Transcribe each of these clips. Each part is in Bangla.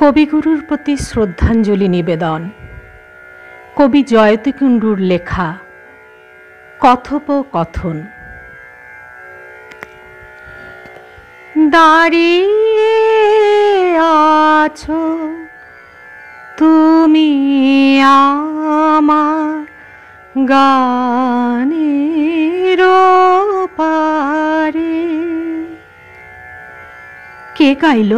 কবিগুরুর প্রতি শ্রদ্ধাঞ্জলি নিবেদন। কবি জয়তী কুণ্ডুর লেখা কথোপকথন। দাঁড়িয়ে আছো তুমি আমার গানের পারে। কে গাইল?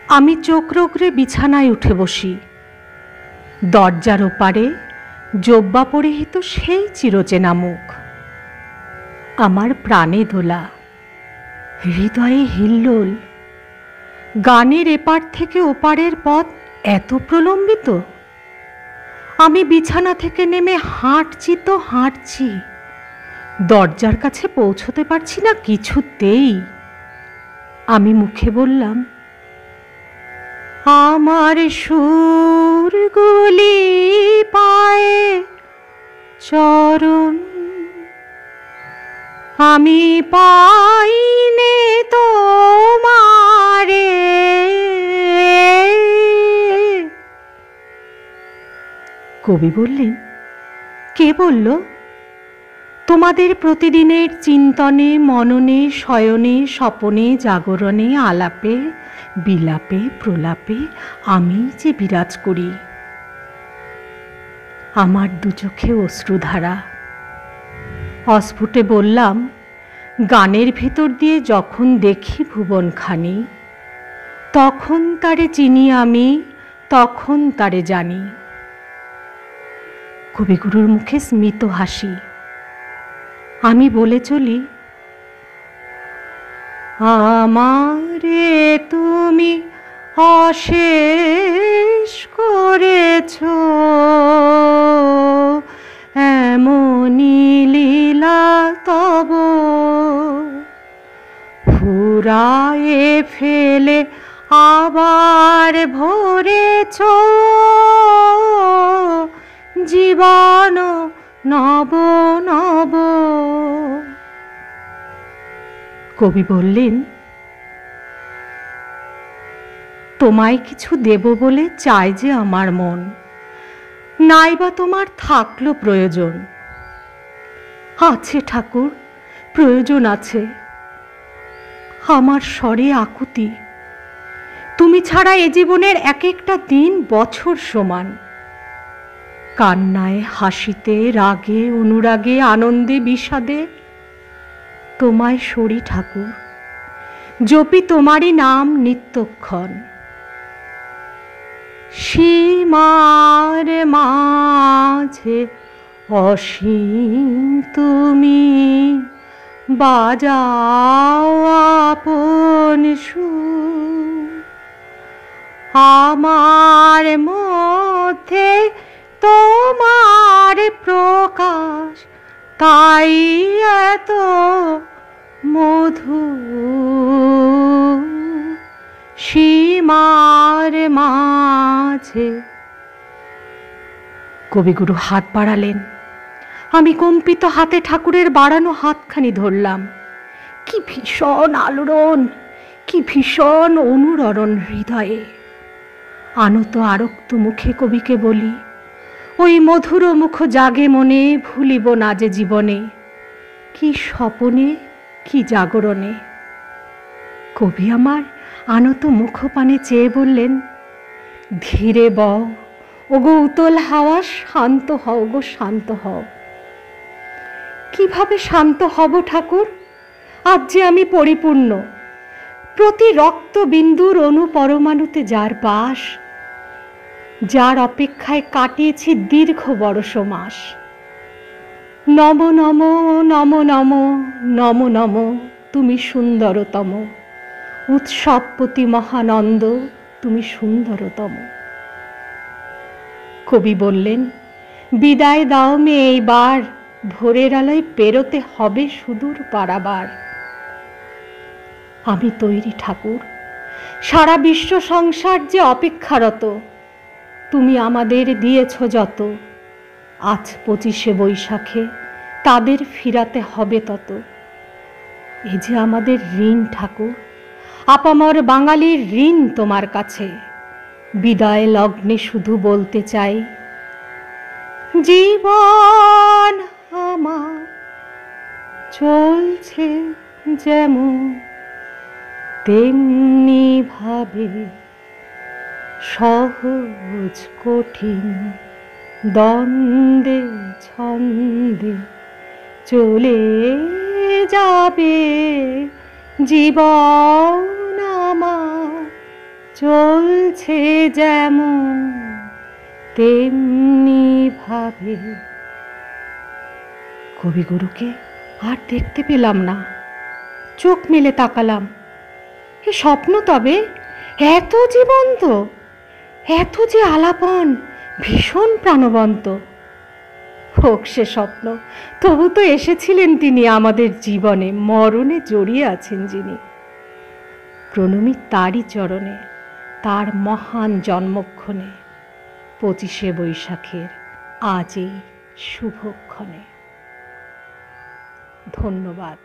আমি চোখ রোগড়ে বিছানায় উঠে বসি। দরজার ওপারে জোব্বা পরিহিত সেই চিরচেনা মুখ। আমার প্রাণে দোলা, হৃদয়ে হিল্লোল। গানের এপার থেকে ওপারের পথ এত প্রলম্বিত। আমি বিছানা থেকে নেমে হাঁটছি তো হাঁটছি, দরজার কাছে পৌঁছতে পারছি না কিছুতেই। আমি মুখে বললাম, আমার সুরগুলি পায়ে চরণ, আমি পাইনে তোমারে। কবি বললেন, কে বলল? তোমাদের প্রতিদিনের চিন্তনে, মননে, শয়নে, স্বপনে, জাগরণে, আলাপে, বিলাপে, প্রলাপে আমি যে বিরাজ করি। আমার দু চোখে অশ্রুধারা। অস্ফুটে বললাম, গানের ভিতর দিয়ে যখন দেখি ভুবনখানি, তখন তারে চিনি আমি, তখন তারে জানি। কবিগুরুর মুখে স্মিত হাসি। আমি বলে চলি, আমারে তুমি অশেষ করেছ, এমনি লীলা তব ফুরায়ে ফেলে আবার ভরেছ জীবন নব নব। কবি বললেন, তোমায় কিছু দেব বলে চায় যে আমার মন, নাইবা তোমার থাকলো প্রয়োজন। আছে ঠাকুর, প্রয়োজন আছে। আমার স্বরে আকুতি, তুমি ছাড়া এ জীবনের এক একটা দিন বছর সমান। কান্নায়, হাসিতে, রাগে, অনুরাগে, আনন্দে, বিষাদে তোমায় সরি ঠাকুর, জপি তোমারই নাম নিত্যক্ষণ। সীমার মাঝে অসীম তুমি, বাজাও আপন সুর। আমার মধ্যে তোমার প্রকাশ, তাই এত মধু। সীমার মাঝে। কবিগুরু হাত বাড়ালেন। আমি কম্পিত হাতে ঠাকুরের বাড়ানো হাতখানি ধরলাম। কি ভীষণ আলোড়ন, কি ভীষণ অনুরণন হৃদয়ে। আনত আরক্ত মুখে কবিকে বলি, ওই মধুর মুখ জাগে মনে, ভুলিব না যে জীবনে। কি স্বপনে, কি জাগরণে। কবি আমার আনত মুখপানে চেয়ে বললেন, ধীরে বও ওগো উতল হাওয়া, শান্ত হও গো, শান্ত হও। কিভাবে শান্ত হব ঠাকুর? আজ যে আমি পরিপূর্ণ, প্রতি রক্ত বিন্দুর অনু পরমাণুতে যার বাস, যার অপেক্ষায় কাটিয়েছি দীর্ঘ বর্ষ মাস। নম নম নম নম নম নম, তুমি সুন্দরতম। উৎসবপতি মহানন্দ, তুমি সুন্দরতম। কবি বললেন, বিদায় দাও মে এইবার, ভোরের আলোয় পেরোতে হবে সুদূর পারাবার। আমি তৈরি ঠাকুর, সারা বিশ্ব সংসার যে অপেক্ষারত। তুমি আমাদের দিয়েছ যত, আজ 25শে বৈশাখে তাদের ফিরাতে হবে তত। এ যে আমাদের ঋণ ঠাকুর, আপামর বাঙালির ঋণ তোমার কাছে। বিদায় লগ্নে শুধু বলতে চাই, জীবন আমার চলছে যেমন তেমনি ভাবে, সহজ কঠিন দ্বন্দ্বে ছন্দে চলে যাবে। জীবন আমার চলছে যেমন তেমনি ভাবে। কবিগুরুকে আর দেখতে পেলাম না। চোখ মেলে তাকালাম, এ স্বপ্ন তবে? এত জীবন্ত, এত যে আলাপন, ভীষণ প্রাণবন্ত। হোক সে স্বপ্ন, তবু তো এসেছিলেন তিনি আমাদের জীবনে, মরণে জড়িয়ে আছেন যিনি। প্রণমী তারই চরণে, তার মহান জন্মক্ষণে, 25শে বৈশাখের আজ এই শুভক্ষণে। ধন্যবাদ।